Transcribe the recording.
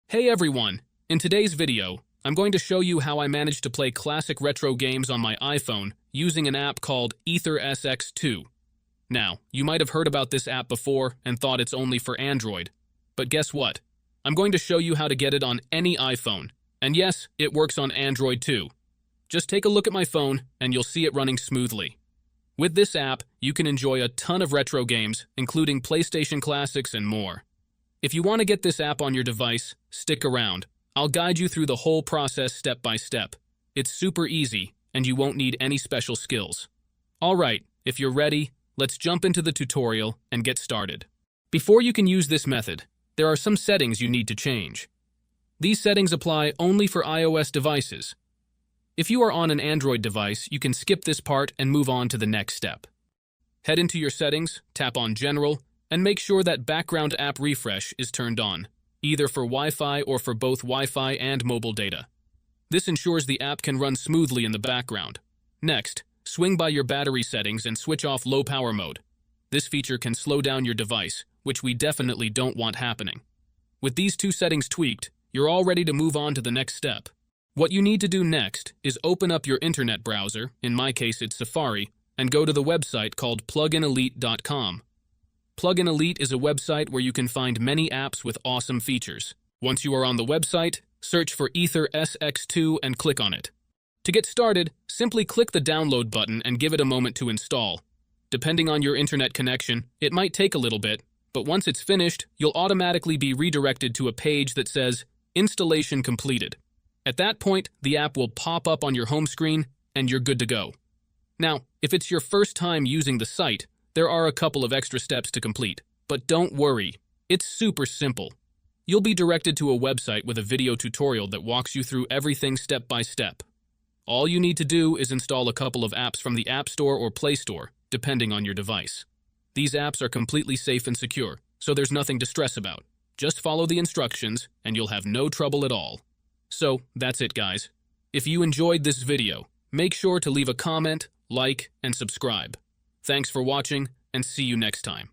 Hey everyone! In today's video, I'm going to show you how I managed to play classic retro games on my iPhone using an app called AetherSX2. Now, you might have heard about this app before and thought it's only for Android. But guess what? I'm going to show you how to get it on any iPhone. And yes, it works on Android too. Just take a look at my phone and you'll see it running smoothly. With this app, you can enjoy a ton of retro games, including PlayStation classics and more. If you want to get this app on your device, stick around. I'll guide you through the whole process step by step. It's super easy, and you won't need any special skills. Alright, if you're ready, let's jump into the tutorial and get started. Before you can use this method, there are some settings you need to change. These settings apply only for iOS devices. If you are on an Android device, you can skip this part and move on to the next step. Head into your settings, tap on General, and make sure that background app refresh is turned on, either for Wi-Fi or for both Wi-Fi and mobile data. This ensures the app can run smoothly in the background. Next, swing by your battery settings and switch off low power mode. This feature can slow down your device, which we definitely don't want happening. With these two settings tweaked, you're all ready to move on to the next step. What you need to do next is open up your internet browser, in my case it's Safari, and go to the website called pluginelite.com. Plugin Elite is a website where you can find many apps with awesome features. Once you are on the website, search for AetherSX2 and click on it. To get started, simply click the download button and give it a moment to install. Depending on your internet connection, it might take a little bit, but once it's finished, you'll automatically be redirected to a page that says, Installation completed. At that point, the app will pop up on your home screen, and you're good to go. Now, if it's your first time using the site, there are a couple of extra steps to complete, but don't worry, it's super simple. You'll be directed to a website with a video tutorial that walks you through everything step by step. All you need to do is install a couple of apps from the App Store or Play Store, depending on your device. These apps are completely safe and secure, so there's nothing to stress about. Just follow the instructions, and you'll have no trouble at all. So, that's it guys. If you enjoyed this video, make sure to leave a comment, like, and subscribe. Thanks for watching, and see you next time.